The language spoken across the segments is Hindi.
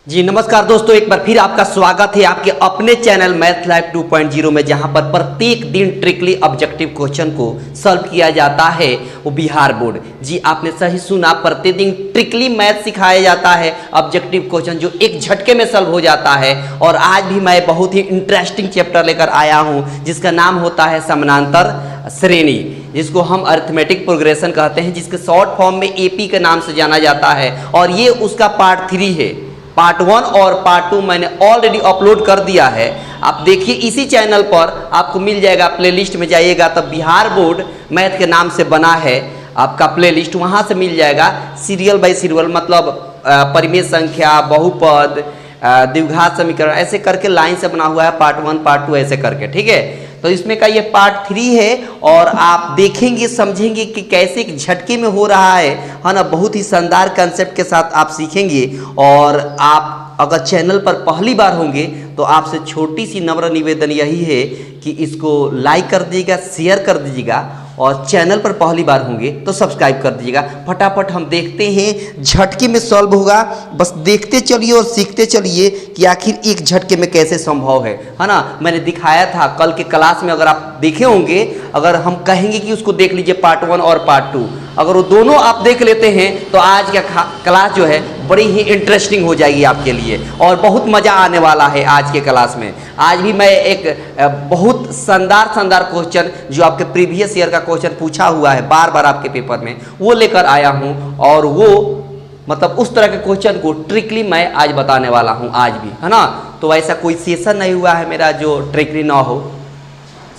जी नमस्कार दोस्तों, एक बार फिर आपका स्वागत है आपके अपने चैनल मैथ लाइफ 2.0 में, जहां पर प्रत्येक दिन ट्रिकली ऑब्जेक्टिव क्वेश्चन को सॉल्व किया जाता है, वो बिहार बोर्ड। जी आपने सही सुना, प्रतिदिन ट्रिकली मैथ सिखाया जाता है, ऑब्जेक्टिव क्वेश्चन जो एक झटके में सॉल्व हो जाता है। और आज भी मैं बहुत ही इंटरेस्टिंग चैप्टर लेकर आया हूं जिसका नाम होता है समानांतर श्रेणी, जिसको हम अरिथमेटिक प्रोग्रेशन कहते हैं, जिसके शॉर्ट फॉर्म में एपी के नाम से जाना जाता है। और ये उसका पार्ट 3 है। पार्ट 1 और पार्ट 2 मैंने ऑलरेडी अपलोड कर दिया है, आप देखिए इसी चैनल पर आपको मिल जाएगा। प्लेलिस्ट में जाइएगा तब बिहार बोर्ड मैथ के नाम से बना है आपका प्लेलिस्ट, वहाँ से मिल जाएगा सीरियल बाय सीरियल, मतलब परिमेय संख्या, बहुपद, द्विघात समीकरण, ऐसे करके लाइन से बना हुआ है। पार्ट 1 पार्ट 2 ऐसे करके, ठीक है। तो इसमें का ये पार्ट 3 है और आप देखेंगे समझेंगे कि कैसे एक झटके में हो रहा है ना। बहुत ही शानदार कंसेप्ट के साथ आप सीखेंगे। और आप अगर चैनल पर पहली बार होंगे तो आपसे छोटी सी नम्र निवेदन यही है कि इसको लाइक कर दीजिएगा, शेयर कर दीजिएगा, और चैनल पर पहली बार होंगे तो सब्सक्राइब कर दीजिएगा। फटाफट हम देखते हैं, झटके में सॉल्व होगा। बस देखते चलिए और सीखते चलिए कि आखिर एक झटके में कैसे संभव है ना। मैंने दिखाया था कल के क्लास में, अगर आप देखे होंगे, अगर हम कहेंगे कि उसको देख लीजिए पार्ट 1 और पार्ट 2, अगर वो दोनों आप देख लेते हैं तो आज का क्लास जो है बड़ी ही इंटरेस्टिंग हो जाएगी आपके लिए, और बहुत मज़ा आने वाला है आज के क्लास में। आज भी मैं एक बहुत शानदार क्वेश्चन जो आपके प्रीवियस ईयर का क्वेश्चन पूछा हुआ है बार बार आपके पेपर में, वो लेकर आया हूँ। और वो मतलब उस तरह के क्वेश्चन को ट्रिकली मैं आज बताने वाला हूँ आज भी, है ना। तो ऐसा कोई सेशन नहीं हुआ है मेरा जो ट्रिकली ना हो।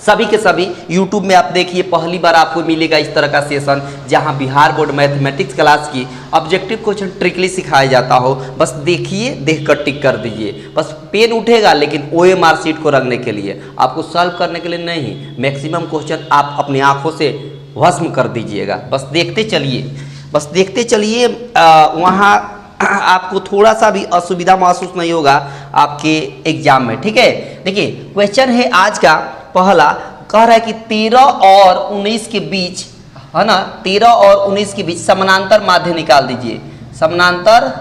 सभी के सभी यूट्यूब में आप देखिए, पहली बार आपको मिलेगा इस तरह का सेशन जहां बिहार बोर्ड मैथमेटिक्स क्लास की ऑब्जेक्टिव क्वेश्चन ट्रिकली सिखाया जाता हो। बस देखिए, देखकर टिक कर दीजिए। बस पेन उठेगा लेकिन OMR शीट को रखने के लिए, आपको सॉल्व करने के लिए नहीं। मैक्सिमम क्वेश्चन आप अपनी आंखों से भस्म कर दीजिएगा। बस देखते चलिए, बस देखते चलिए। वहाँ आपको थोड़ा सा भी असुविधा महसूस नहीं होगा आपके एग्जाम में, ठीक है। देखिए क्वेश्चन है आज का पहला, कह रहा है कि 13 और 19 के बीच, है ना, 13 और 19 के बीच समानांतर माध्य निकाल दीजिए। समानांतर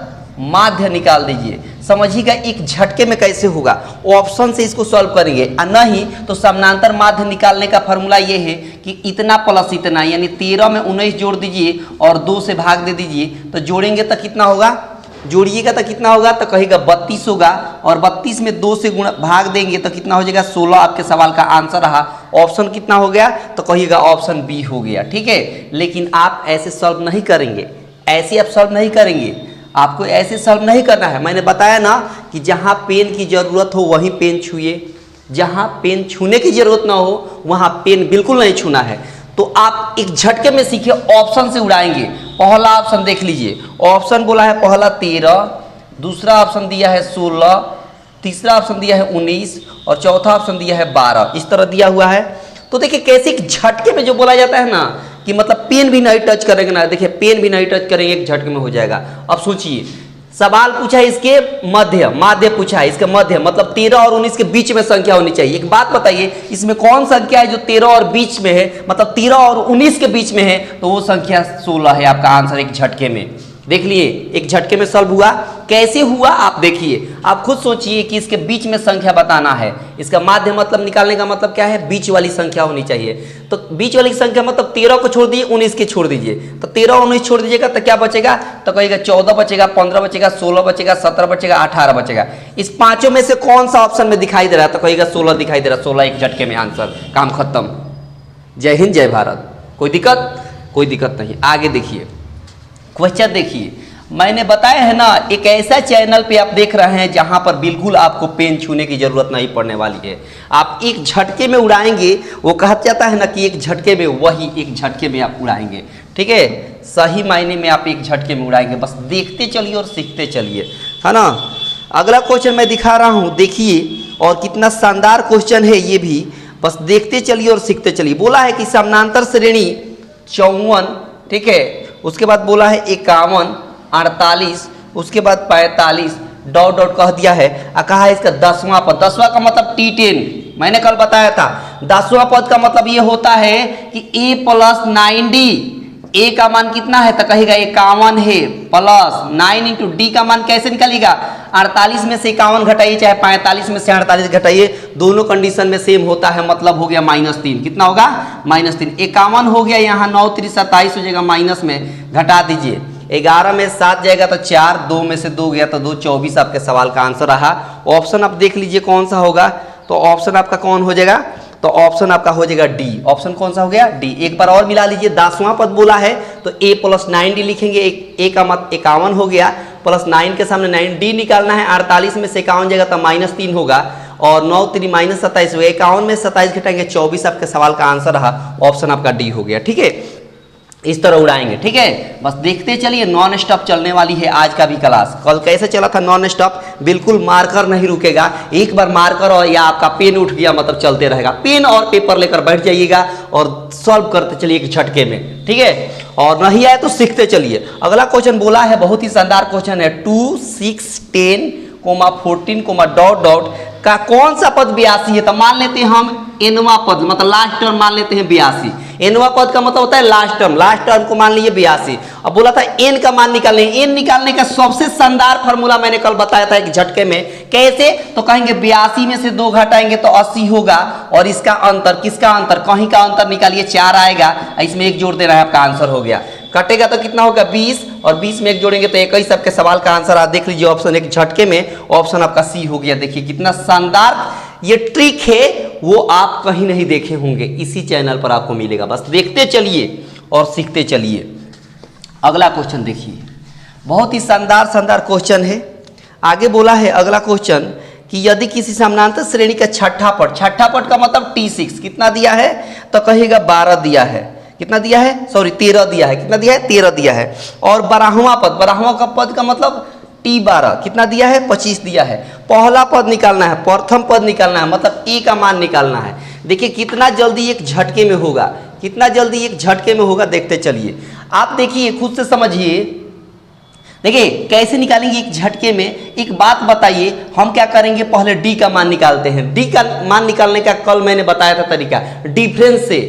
माध्य निकाल दीजिए। समझिएगा एक झटके में कैसे होगा, ऑप्शन से इसको सॉल्व करेंगे। नहीं तो समानांतर माध्य निकालने का फॉर्मूला ये है कि इतना प्लस इतना, यानी 13 में 19 जोड़ दीजिए और 2 से भाग दे दीजिए। तो जोड़ेंगे तो कितना होगा, जोड़िएगा तो कितना होगा, तो कहेगा 32 होगा। और 32 में 2 से गुणा भाग देंगे तो कितना हो जाएगा, 16। आपके सवाल का आंसर रहा। ऑप्शन कितना हो गया, तो कहिएगा ऑप्शन बी हो गया, ठीक है। लेकिन आप ऐसे सॉल्व नहीं करेंगे, ऐसे आप सॉल्व नहीं करेंगे, आपको ऐसे सॉल्व नहीं करना है। मैंने बताया ना कि जहाँ पेन की जरूरत हो वहीं पेन छूए, जहाँ पेन छूने की जरूरत ना हो वहाँ पेन बिल्कुल नहीं छूना है। तो आप एक झटके में सीखिए, ऑप्शन से उड़ाएंगे। पहला ऑप्शन देख लीजिए, ऑप्शन बोला है पहला 13, दूसरा ऑप्शन दिया है 16, तीसरा ऑप्शन दिया है 19 और चौथा ऑप्शन दिया है 12। इस तरह दिया हुआ है। तो देखिए कैसे एक झटके में जो बोला जाता है ना कि मतलब पेन भी नहीं टच करेंगे ना, देखिए पेन भी नहीं टच करेंगे, एक झटके में हो जाएगा। अब सोचिए, सवाल पूछा है इसके माध्य पूछा है, इसके मध्य मतलब 13 और 19 के बीच में संख्या होनी चाहिए। एक बात बताइए, इसमें कौन संख्या है जो 13 और बीच में है, मतलब 13 और 19 के बीच में है, तो वो संख्या 16 है। आपका आंसर एक झटके में देख लिए, एक झटके में सॉल्व हुआ। कैसे हुआ आप देखिए, आप खुद सोचिए कि इसके बीच में संख्या बताना है। इसका माध्य मतलब निकालने का मतलब क्या है, बीच वाली संख्या होनी चाहिए। तो बीच वाली संख्या मतलब 13 को छोड़ दीजिए, 19 के छोड़ दीजिए। तो 13 और 19 छोड़ दीजिएगा तो क्या बचेगा, तो कहिएगा 14 बचेगा, 15 बचेगा, 16 बचेगा, 17 बचेगा, 18 बचेगा। इस पांचों में से कौन सा ऑप्शन में दिखाई दे रहा है, तो कहिएगा 16 दिखाई दे रहा है। 16 एक झटके में आंसर, काम खत्म। जय हिंद जय भारत। कोई दिक्कत, कोई दिक्कत नहीं। आगे देखिए क्वेश्चन, देखिए मैंने बताया है ना, एक ऐसा चैनल पे आप देख रहे हैं जहां पर बिल्कुल आपको पेन छूने की जरूरत नहीं पड़ने वाली है। आप एक झटके में उड़ाएंगे, वो कहा जाता है ना कि एक झटके में, वही एक झटके में आप उड़ाएंगे, ठीक है। सही मायने में आप एक झटके में उड़ाएंगे। बस देखते चलिए और सीखते चलिए, है ना। अगला क्वेश्चन मैं दिखा रहा हूँ, देखिए, और कितना शानदार क्वेश्चन है ये भी। बस देखते चलिए और सीखते चलिए। बोला है कि समानांतर श्रेणी 54, ठीक है, उसके बाद बोला है 51, 48, उसके बाद 45 डॉट डॉट कह दिया है। कहा है इसका 10वां पद। 10वां का मतलब T10, मैंने कल बताया था। 10वां पद का मतलब ये होता है कि A + 9D ए का मान कितना है तो कहेगा 51 है, प्लस 9 इंटू डी का मान कैसे निकालेगा, 48 में से 51 घटाइए चाहे 45 में से 48 घटाइए, दोनों कंडीशन में सेम होता है, मतलब हो गया -3। कितना होगा, -3। 51 हो गया, यहाँ 9 3 27 हो जाएगा, माइनस में घटा दीजिए, 11 में 7 जाएगा तो 4, 2 में से 2 गया तो 2, 24 आपके सवाल का आंसर रहा। ऑप्शन आप देख लीजिए कौन सा होगा, तो ऑप्शन आपका कौन हो जाएगा, तो ऑप्शन आपका हो जाएगा डी। ऑप्शन कौन सा हो गया, डी। एक बार और मिला लीजिए, 10वां पद बोला है तो a प्लस 9d लिखेंगे, ए का मत 51 हो गया, प्लस 9 के सामने 9d निकालना है, 48 में से 51 जाएगा तो -3 होगा, और 9 3 -27 हुआ, 51 में 27 घटाएंगे 24 आपके सवाल का आंसर रहा, ऑप्शन आपका डी हो गया। ठीक है, इस तरह उड़ाएंगे। ठीक है, बस देखते चलिए, नॉन स्टॉप चलने वाली है आज का भी क्लास। कल कैसे चला था नॉन स्टॉप, बिल्कुल मार्कर नहीं रुकेगा, एक बार मार्कर और या आपका पेन उठ गया मतलब चलते रहेगा, पेन और पेपर लेकर बैठ जाइएगा और सॉल्व करते चलिए एक झटके में। ठीक है, और नहीं आए तो सीखते चलिए। अगला क्वेश्चन बोला है, बहुत ही शानदार क्वेश्चन है, 2 6 10 14 डॉट डॉट का कौन सा पद 82 है, तो मान लेते हैं हम एनवा पद, मतलब लास्ट टर्म मान लेते हैं 82। एनवा पद का मतलब होता है लास्ट टर्म को मान लीजिए 82। अब बोला था एन का मान निकालने, एन निकालने का सबसे शानदार फॉर्मूला मैंने कल बताया था एक झटके में, कैसे, तो कहेंगे 82 में से 2 घटाएंगे तो 80 होगा, और इसका अंतर, किसका अंतर, कहीं का अंतर निकालिए, 4 आएगा, इसमें 1 जोड़ देना है, आपका आंसर हो गया। कटेगा तो कितना होगा 20, और 20 में 1 जोड़ेंगे तो 21 आपके सवाल का आंसर। आप देख लीजिए ऑप्शन एक झटके में, ऑप्शन आपका सी हो गया। देखिए कितना शानदार ये ट्रिक है, वो आप कहीं नहीं देखे होंगे, इसी चैनल पर आपको मिलेगा, बस देखते चलिए और सीखते चलिए। अगला क्वेश्चन देखिए, बहुत ही शानदार क्वेश्चन है। आगे बोला है अगला क्वेश्चन कि यदि किसी समानांतर श्रेणी का छठा पद का मतलब T6 कितना दिया है, तो कहेगा 12 दिया है, कितना दिया है, सॉरी 13 दिया है, कितना दिया है, 13 दिया है, और 12वां पद का मतलब T12 कितना दिया है, 25 दिया है। पहला पद निकालना है, प्रथम पद निकालना है, मतलब ए का मान निकालना है। देखिए कितना जल्दी एक झटके में होगा, कितना जल्दी एक झटके में होगा, देखते चलिए। आप देखिए खुद से समझिए, देखिए कैसे निकालेंगे एक झटके में। एक बात बताइए, हम क्या करेंगे, पहले डी का मान निकालते हैं। डी का मान निकालने का कल मैंने बताया था तरीका, डिफरेंस से,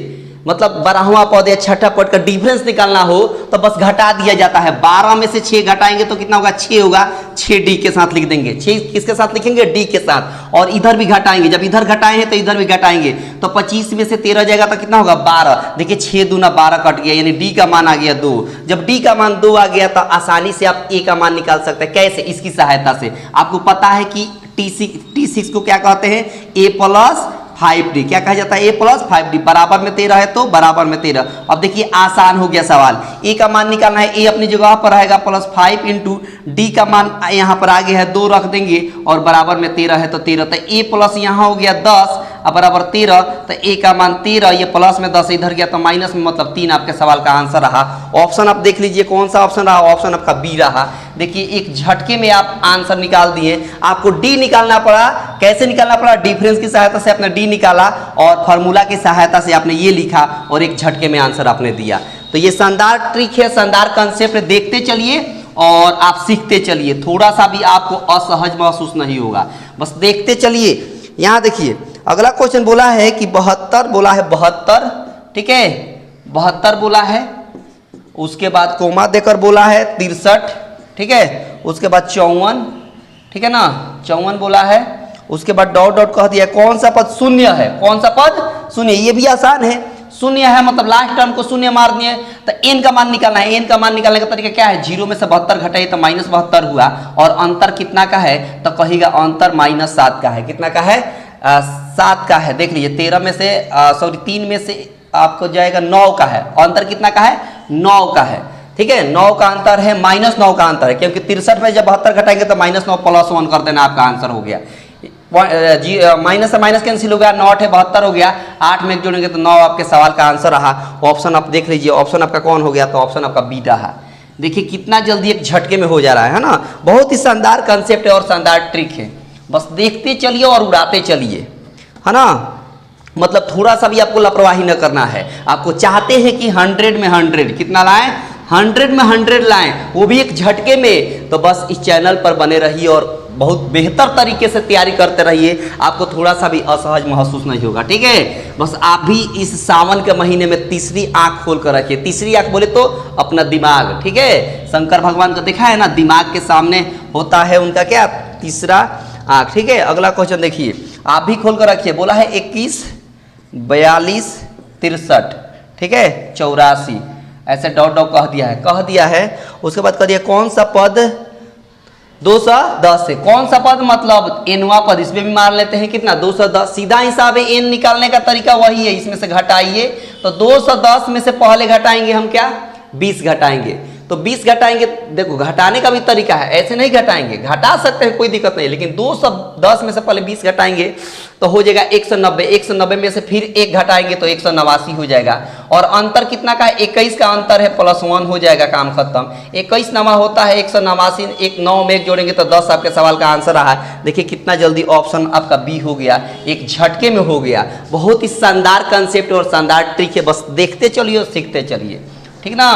मतलब 12वां पद या छठा पद का डिफरेंस निकालना हो तो बस घटा दिया जाता है। 12 में से 6 घटाएंगे तो कितना होगा, 6 होगा, 6 डी के साथ लिख देंगे। 6 किसके साथ लिखेंगे, डी के साथ, और इधर भी घटाएंगे, जब इधर घटाए हैं तो इधर भी घटाएंगे, तो 25 में से 13 जाएगा तो कितना होगा 12। देखिए 6 दूना 12 कट गया, यानी डी का मान आ गया 2। जब डी का मान 2 आ गया तो आसानी से आप ए का मान निकाल सकते हैं। कैसे, इसकी सहायता से। आपको पता है कि T6 को क्या कहते हैं, ए प्लस 5d, क्या कहा जाता है, ए प्लस 5d, बराबर में 13 है तो बराबर में 13। अब देखिए आसान हो गया सवाल, ए का मान निकालना है, ए अपनी जगह पर रहेगा, प्लस 5 इंटू डी का मान यहाँ पर आगे है 2 रख देंगे, और बराबर में 13 है तो 13, तो ए प्लस यहाँ हो गया 10 और बराबर 13, तो ए का मान 13, ये प्लस में 10 इधर गया तो माइनस में, मतलब 3 आपके सवाल का आंसर रहा। ऑप्शन आप देख लीजिए कौन सा ऑप्शन रहा, ऑप्शन आपका बी रहा। देखिए एक झटके में आप आंसर निकाल दिए। आपको डी निकालना पड़ा, कैसे निकालना पड़ा, डिफरेंस की सहायता से आपने डी निकाला, और फार्मूला की सहायता से आपने ये लिखा, और एक झटके में आंसर आपने दिया। तो ये शानदार ट्रिक है, शानदार कंसेप्ट है, देखते चलिए और आप सीखते चलिए, थोड़ा सा भी आपको असहज महसूस नहीं होगा, बस देखते चलिए। यहाँ देखिए अगला क्वेश्चन बोला है कि 72 बोला है, 72, ठीक है, 72 बोला है, उसके बाद कोमा देकर बोला है 63, ठीक है, उसके बाद 54, ठीक है ना, 54 बोला है, उसके बाद डॉट डॉट कह दिया। कौन सा पद शून्य है, कौन सा पद शून्य, ये भी आसान है, शून्य है मतलब लास्ट टर्म को शून्य मार दिए। तो एन का मान निकालना है, एन का मान निकालने का तरीका क्या है, 0 में से 72 घटाइए तो -72 हुआ, और अंतर कितना का है, तो कहेगा अंतर -7 का है। कितना का है, 7 का है। देख लीजिए 13 में से सॉरी 3 में से आपको जाएगा 9 का है, अंतर कितना का है, 9 का है, ठीक है, 9 का अंतर है, -9 का अंतर है, क्योंकि 63 में जब 72 घटाएंगे तो -9 + 1 कर देना, आपका आंसर हो गया। माइनस से माइनस कैंसिल हो गया, 9 है 72 हो गया, 8 में 1 जोड़ेंगे तो 9 आपके सवाल का आंसर रहा। ऑप्शन आप देख लीजिए, ऑप्शन आपका कौन हो गया, तो ऑप्शन आपका बी रहा। देखिए कितना जल्दी एक झटके में हो जा रहा है ना, बहुत ही शानदार कंसेप्ट है और शानदार ट्रिक है, बस देखते चलिए और उड़ाते चलिए, है ना। मतलब थोड़ा सा भी आपको लापरवाही न करना है। आपको चाहते हैं कि 100 में 100 कितना लाएं, 100 में 100 लाएं, वो भी एक झटके में, तो बस इस चैनल पर बने रहिए और बहुत बेहतर तरीके से तैयारी करते रहिए, आपको थोड़ा सा भी असहज महसूस नहीं होगा। ठीक है, बस आप भी इस सावन के महीने में तीसरी आंख खोल कर रखिए। तीसरी आंख बोले तो अपना दिमाग। ठीक है, शंकर भगवान का देखा है ना, दिमाग के सामने होता है उनका क्या, तीसरा आंख। ठीक है, अगला क्वेश्चन देखिए, आप भी खोल कर रखिए। बोला है 21, 42, 63, ठीक है, 84, ऐसे डॉट डॉट कह दिया है। उसके बाद कह दिया कौन सा पद 210 है, कौन सा पद मतलब एनवा पद, इसमें भी मान लेते हैं कितना 210। सीधा हिसाब है, एन निकालने का तरीका वही है, इसमें से घटाइए तो 210 में से पहले घटाएंगे हम क्या, 20 घटाएंगे। तो 20 घटाएंगे, देखो घटाने का भी तरीका है, ऐसे नहीं घटाएंगे, घटा सकते हैं कोई दिक्कत नहीं, लेकिन 210 में से पहले 20 घटाएंगे तो हो जाएगा 190। 190 में से फिर 1 घटाएंगे तो 189 हो जाएगा। और अंतर कितना का है, 21 का अंतर है, +1 हो जाएगा, काम खत्म। 21 नमा होता है 189, एक 9 में 1 जोड़ेंगे तो 10 आपके सवाल का आंसर रहा है। देखिए कितना जल्दी ऑप्शन आपका बी हो गया, एक झटके में हो गया। बहुत ही शानदार कंसेप्ट और शानदार ट्रिक है, बस देखते चलिए और सीखते चलिए, ठीक ना।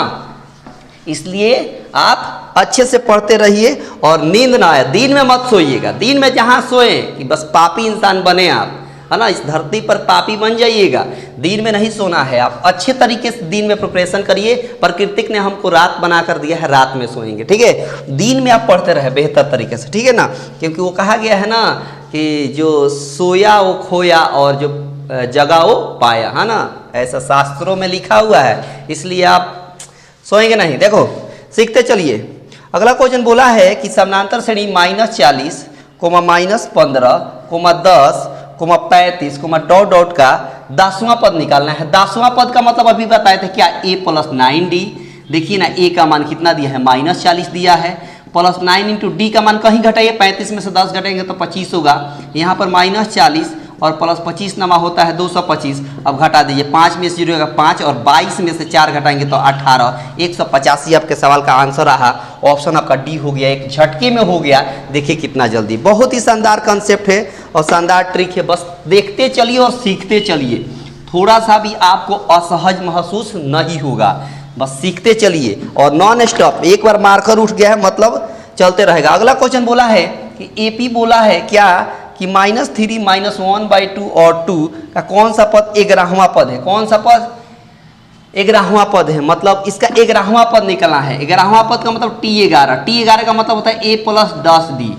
इसलिए आप अच्छे से पढ़ते रहिए और नींद ना आए, दिन में मत सोइएगा। दिन में जहाँ सोए कि बस पापी इंसान बने आप, है ना, इस धरती पर पापी बन जाइएगा। दिन में नहीं सोना है, आप अच्छे तरीके से दिन में प्रिपरेशन करिए। प्रकृति ने हमको रात बना कर दिया है, रात में सोएंगे। ठीक है, दिन में आप पढ़ते रहे बेहतर तरीके से, ठीक है ना, क्योंकि वो कहा गया है ना कि जो सोया वो खोया और जो जगा वो पाया, है ना, ऐसा शास्त्रों में लिखा हुआ है। इसलिए आप सोएंगे नहीं। देखो सीखते चलिए। अगला क्वेश्चन बोला है कि समानांतर श्रेणी -40, -15, -10, -35, डॉट डॉट का 10वां पद निकालना है। 10वां पद का मतलब अभी बताए थे क्या, a + 9d। देखिए ना, a का मान कितना दिया है, -40 दिया है, +9 × d का मान कहीं घटाइए, 35 में से 10 घटाएंगे तो 25 होगा। यहाँ पर -40 और +25 नमा होता है 225। अब घटा दीजिए, 5 में से 0 होगा 5 और 22 में से 4 घटाएंगे तो 18, 185 आपके सवाल का आंसर रहा। ऑप्शन आपका डी हो गया, एक झटके में हो गया। देखिए कितना जल्दी, बहुत ही शानदार कंसेप्ट है और शानदार ट्रिक है, बस देखते चलिए और सीखते चलिए। थोड़ा सा भी आपको असहज महसूस नहीं होगा, बस सीखते चलिए और नॉन स्टॉप। एक बार मार्कर उठ गया है मतलब चलते रहेगा। अगला क्वेश्चन बोला है कि एपी बोला है क्या कि -3, -1/2 और 2 का कौन सा पद 11वां पद है। कौन सा पद 11वां पद है, मतलब इसका 11वां पद निकलना है। 11वां पद का मतलब T11। T11 का मतलब होता है a + 10d।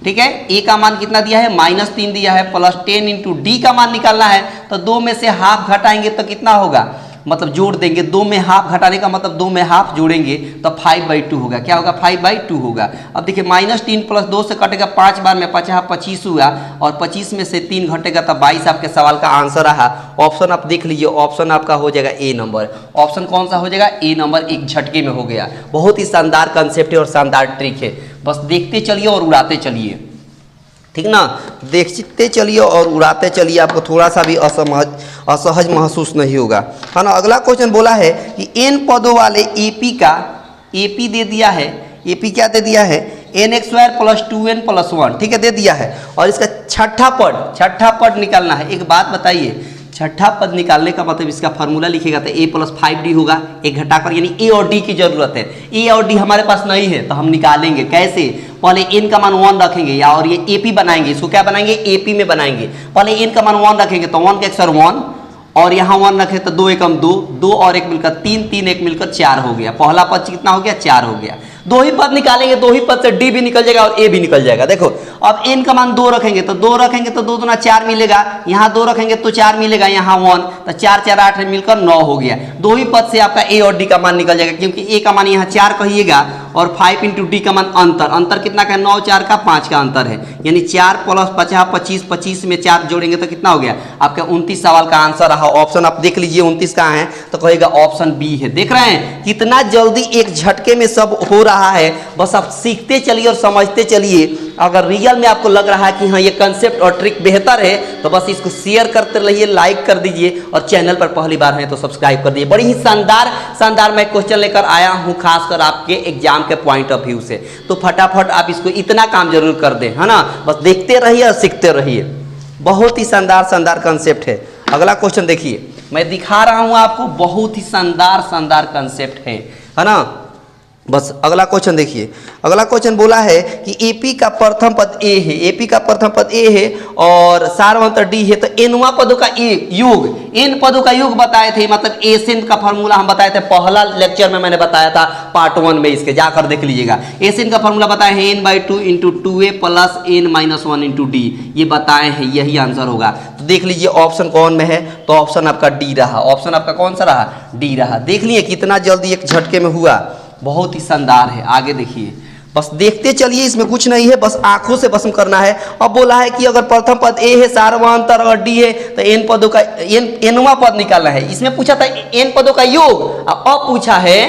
ठीक है, a का मान कितना दिया है, -3 दिया है, +10 × d का मान निकालना है। तो 2 में से हाफ घटाएंगे तो कितना होगा, मतलब जोड़ देंगे। 2 में हाफ घटाने का मतलब 2 में हाफ जोड़ेंगे तो 5/2 होगा। क्या होगा, 5/2 होगा। अब देखिए -3 + 2 से कटेगा 5 बार में, 5 25 हुआ और 25 में से 3 घटेगा तो 22 आपके सवाल का आंसर रहा। ऑप्शन आप देख लीजिए, ऑप्शन आपका हो जाएगा ए नंबर। ऑप्शन कौन सा हो जाएगा, ए नंबर, एक झटके में हो गया। बहुत ही शानदार कंसेप्ट है और शानदार ट्रिक है, बस देखते चलिए और उड़ाते चलिए, ठीक ना। देखते चलिए और उड़ाते चलिए, आपको थोड़ा सा भी असहज महसूस नहीं होगा, है ना। अगला क्वेश्चन बोला है कि n पदों वाले एपी का, एपी दे दिया है, एपी क्या दे दिया है, nx² + 2n + 1, ठीक है, दे दिया है। और इसका छठा पद निकालना है। एक बात बताइए, छठा पद निकालने का मतलब इसका फार्मूला लिखेगा तो a + 5d होगा, एक घटाकर, यानी a और d की जरूरत है। a और d हमारे पास नहीं है तो हम निकालेंगे कैसे, पहले n का मान 1 रखेंगे या और ये AP बनाएंगे, इसको क्या बनाएंगे, AP में बनाएंगे। पहले n का मान 1 रखेंगे तो 1 का अक्षर 1 और यहाँ 1 रखे तो 2 एकम 2, 2 और 1 मिलकर 3, 3 1 मिलकर 4 हो गया। पहला पद कितना हो गया, 4 हो गया। 2 ही पद निकालेंगे, 2 ही पद से d भी निकल जाएगा और a भी निकल जाएगा। देखो अब n का मान 2 रखेंगे तो 2 रखेंगे तो 2 दूना 4 मिलेगा, यहाँ 2 रखेंगे तो 4 मिलेगा, यहाँ 1 तो 4 4 8 मिलकर 9 हो गया। 2 ही पद से आपका a और d का मान निकल जाएगा, क्योंकि a का मान यहाँ 4 कहिएगा और 5 × d का मान अंतर कितना का, 9 4 का 5 का अंतर है, यानी 4 + 50 25, 25 में 4 जोड़ेंगे तो कितना हो गया आपका 29 सवाल का आंसर रहा। ऑप्शन आप देख लीजिए 29 कहाँ है तो कहेगा ऑप्शन बी है। देख रहे हैं कितना जल्दी एक झटके में सब हो रहा है, बस आप सीखते चलिए और समझते चलिए। अगर रियल में आपको लग रहा है कि हाँ ये कंसेप्ट और ट्रिक बेहतर है तो बस इसको शेयर करते रहिए, लाइक कर दीजिए और चैनल पर पहली बार है तो सब्सक्राइब कर दीजिए। बड़ी ही शानदार मैं क्वेश्चन लेकर आया हूँ, खासकर आपके एग्जाम के पॉइंट ऑफ व्यू से, तो फटाफट आप इसको इतना काम जरूर कर दें, है ना। बस देखते रहिए और सीखते रहिए, बहुत ही शानदार कंसेप्ट है। अगला क्वेश्चन देखिए, मैं दिखा रहा हूँ आपको, बहुत ही शानदार कंसेप्ट है ना। बस अगला क्वेश्चन देखिए। अगला क्वेश्चन बोला है कि एपी का प्रथम पद ए है, एपी का प्रथम पद ए है और सारवंतर डी है, तो एनवा पदों का योग, एन पदों का योग बताए थे, मतलब एसेन का फॉर्मूला हम बताए थे पहला लेक्चर में, मैंने बताया था पार्ट 1 में, इसके जाकर देख लीजिएगा। एसेन का फॉर्मूला बताए हैं n/2 × 2a plus n-1 × d, ये बताए हैं, यही आंसर होगा। तो देख लीजिए ऑप्शन कौन में है, तो ऑप्शन आपका डी रहा। ऑप्शन आपका कौन सा रहा, डी रहा। देख लिए कितना जल्दी एक झटके में हुआ, बहुत ही शानदार है। आगे देखिए, बस देखते चलिए, इसमें कुछ नहीं है, बस आंखों से भस्म करना है। अब बोला है कि अगर प्रथम पद ए है, सार्वंतर अगर डी है, तो एन पदों का एनवा पद निकालना है। इसमें पूछा था एन पदों का योग, अब पूछा है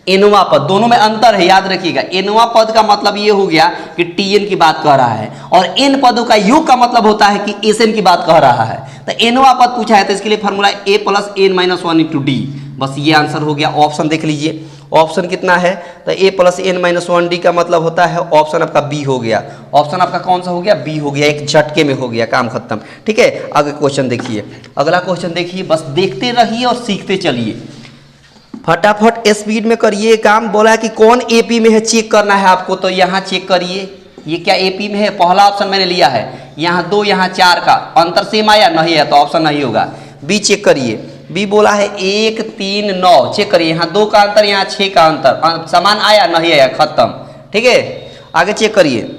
एनवा पद, दोनों में अंतर है, याद रखिएगा। एनवा पद का मतलब ये हो गया कि टीएन की बात कह रहा है, और एन पदों का योग का मतलब होता है कि एसएन की बात कह रहा है। तो एनवा पद पूछा है, तो इसके लिए फॉर्मूला a + n-1 × d, बस ये आंसर हो गया। ऑप्शन देख लीजिए, ऑप्शन कितना है, तो a + n-1 d का मतलब होता है ऑप्शन आपका बी हो गया। ऑप्शन आपका कौन सा हो गया, बी हो गया, एक झटके में हो गया, काम खत्म। ठीक है, आगे क्वेश्चन देखिए। अगला क्वेश्चन देखिए, बस देखते रहिए और सीखते चलिए, फटाफट स्पीड में करिए काम। बोला है कि कौन एपी में है, चेक करना है आपको, तो यहाँ चेक करिए, ये क्या एपी में है। पहला ऑप्शन मैंने लिया है, यहाँ 2 यहाँ 4 का अंतर सेम आया, नहीं है तो ऑप्शन नहीं होगा। बी चेक करिए, बी बोला है 1 3 9, चेक करिए, यहाँ 2 का अंतर, यहाँ 6 का अंतर, समान आया, नहीं आया, खत्म। ठीक है, आगे चेक करिए,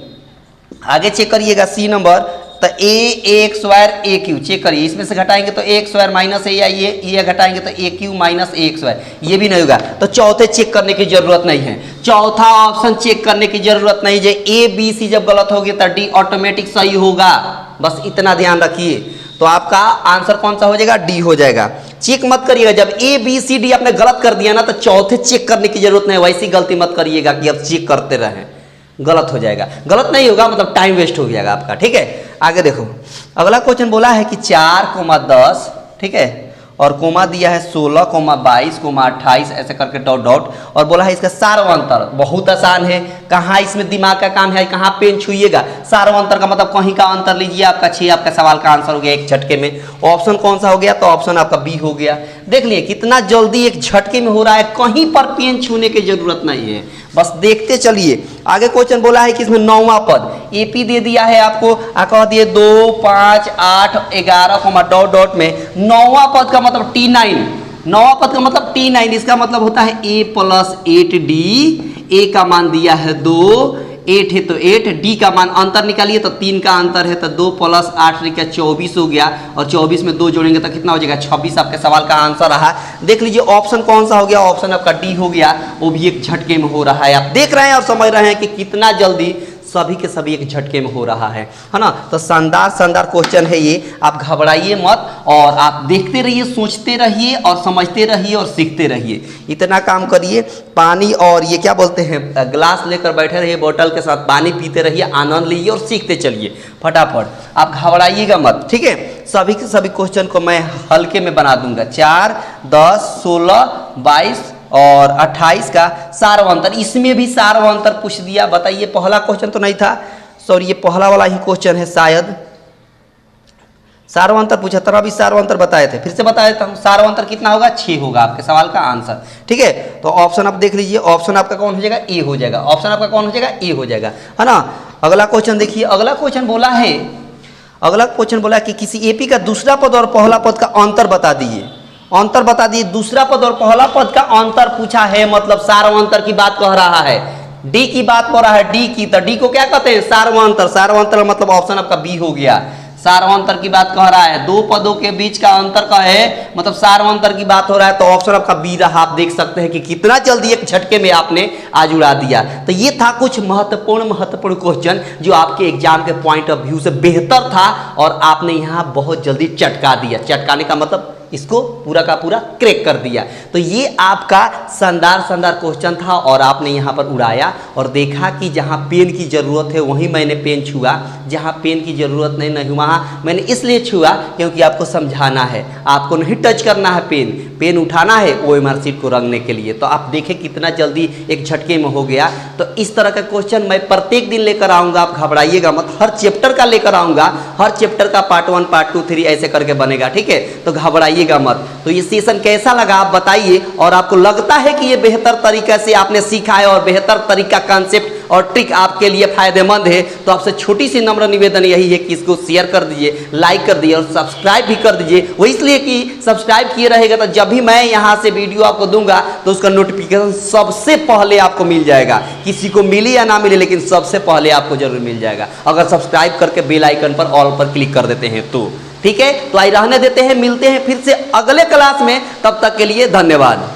आगे चेक करिएगा सी नंबर, तो a² aq चेक करिए, इसमें से घटाएंगे तो a² माइनस है, या ये घटाएंगे तो aq माइनस a², ये भी नहीं होगा। तो चौथे चेक करने की जरूरत नहीं है, चौथा ऑप्शन चेक करने की जरूरत नहीं है। a b c जब गलत होगी तो d ऑटोमेटिक सही होगा, बस इतना ध्यान रखिए। तो आपका आंसर कौन सा हो जाएगा, डी हो जाएगा। चेक मत करिएगा, जब a b c d आपने गलत कर दिया ना, तो चौथे चेक करने की जरूरत नहीं, वैसी गलती मत करिएगा कि अब चेक करते रहें, गलत हो जाएगा। गलत नहीं होगा, मतलब टाइम वेस्ट हो जाएगा आपका। ठीक है, आगे देखो। अगला क्वेश्चन बोला है कि 4,10, ठीक है, और कोमा दिया है 16, 22, 28, ऐसे करके डॉट डॉट, और बोला है इसका सार्वंतर। बहुत आसान है, कहाँ इसमें दिमाग का काम है, कहाँ पेन छुइएगा। सार्वंतर का मतलब कहीं का अंतर लीजिए, आपका 6 आपका सवाल का आंसर हो गया एक झटके में। ऑप्शन कौन सा हो गया, तो ऑप्शन आपका बी हो गया। देख लिए कितना जल्दी एक झटके में हो रहा है, कहीं पर पेन छूने की जरूरत नहीं है, बस देखते चलिए। आगे क्वेश्चन बोला है कि इसमें 9वां पद एपी दे दिया है आपको, कह दिए 2 5 8 11 डॉट डॉट में 9वां पद का मतलब T9, 9वां पद का मतलब T9, इसका मतलब होता है a + 8d, a का मान दिया है 2, 8 है तो 8, d का मान अंतर निकालिए तो 3 का अंतर है, तो 2 + 8 का 24 हो गया, और 24 में 2 जोड़ेंगे तो कितना हो जाएगा, 26 आपके सवाल का आंसर रहा। देख लीजिए ऑप्शन कौन सा हो गया, ऑप्शन आपका डी हो गया, वो भी एक झटके में हो रहा है। आप देख रहे हैं और समझ रहे हैं कि कितना जल्दी सभी के सभी एक झटके में हो रहा है ना। तो शानदार शानदार क्वेश्चन है ये, आप घबराइए मत, और आप देखते रहिए, सोचते रहिए, और समझते रहिए, और सीखते रहिए। इतना काम करिए, पानी और ये क्या बोलते हैं, ग्लास लेकर बैठे रहिए, बोतल के साथ पानी पीते रहिए, आनंद लीजिए और सीखते चलिए फटाफट, आप घबराइएगा मत। ठीक है, सभी के सभी क्वेश्चन को मैं हल्के में बना दूंगा। 4 10 16 22 और 28 का सार्वंतर, इसमें भी सार्वंतर पूछ दिया। बताइए, पहला क्वेश्चन तो नहीं था, सॉरी ये पहला वाला ही क्वेश्चन है शायद, सार्वंतर पूछा था, अभी सार्वंतर बताए थे, फिर से बता देता हूँ। सार्वंतर कितना होगा, 6 होगा आपके सवाल का आंसर। ठीक है, तो ऑप्शन आप देख लीजिए, ऑप्शन आपका कौन हो जाएगा, ए हो जाएगा। ऑप्शन आपका कौन हो जाएगा, ए हो जाएगा, है ना। अगला क्वेश्चन देखिए, अगला क्वेश्चन बोला है, अगला क्वेश्चन बोला कि किसी एपी का दूसरा पद और पहला पद का अंतर बता दीजिए। अंतर बता दिए, दूसरा पद और पहला पद का अंतर पूछा है, मतलब सार्वंतर की बात कह रहा है, डी की बात कह रहा है, डी की, तो डी को क्या कहते हैं, सार्वंतर। सार्वंतर मतलब ऑप्शन आपका बी हो गया, सार्वंतर की बात कह रहा है, दो पदों के बीच का अंतर का है, मतलब सार्वंतर की बात हो रहा है, तो ऑप्शन आपका बी रहा। आप देख सकते हैं कि कितना जल्दी एक झटके में आपने आज उड़ा दिया। तो ये था कुछ महत्वपूर्ण क्वेश्चन जो आपके एग्जाम के पॉइंट ऑफ व्यू से बेहतर था, और आपने यहाँ बहुत जल्दी चटका दिया। चटकाने का मतलब इसको पूरा का पूरा क्रैक कर दिया। तो ये आपका शानदार क्वेश्चन था, और आपने यहाँ पर उड़ाया और देखा कि जहाँ पेन की ज़रूरत है वहीं मैंने पेन छुआ, जहाँ पेन की ज़रूरत नहीं वहाँ मैंने इसलिए छुआ क्योंकि आपको समझाना है, आपको नहीं टच करना है, पेन उठाना है OMR शीट को रंगने के लिए। तो आप देखें कितना जल्दी एक झटके में हो गया। तो इस तरह का क्वेश्चन मैं प्रत्येक दिन लेकर आऊँगा, आप घबराइएगा मत, हर चैप्टर का लेकर आऊँगा, हर चैप्टर का पार्ट 1 पार्ट 2 3 ऐसे करके बनेगा। ठीक है, तो घबराइए घबराइएगा मत। तो ये सेशन कैसा लगा आप बताइए, और आपको लगता है कि ये बेहतर तरीके से आपने सीखा है और बेहतर तरीका कॉन्सेप्ट और ट्रिक आपके लिए फायदेमंद है, तो आपसे छोटी सी नम्र निवेदन यही है कि इसको शेयर कर दीजिए, लाइक कर दीजिए और सब्सक्राइब भी कर दीजिए। वो इसलिए कि सब्सक्राइब किए रहेगा तो जब भी मैं यहाँ से वीडियो आपको दूंगा तो उसका नोटिफिकेशन सबसे पहले आपको मिल जाएगा। किसी को मिले या ना मिले, लेकिन सबसे पहले आपको जरूर मिल जाएगा अगर सब्सक्राइब करके बेल आइकन पर ऑल पर क्लिक कर देते हैं तो। ठीक है, तो आइए रहने देते हैं, मिलते हैं फिर से अगले क्लास में, तब तक के लिए धन्यवाद।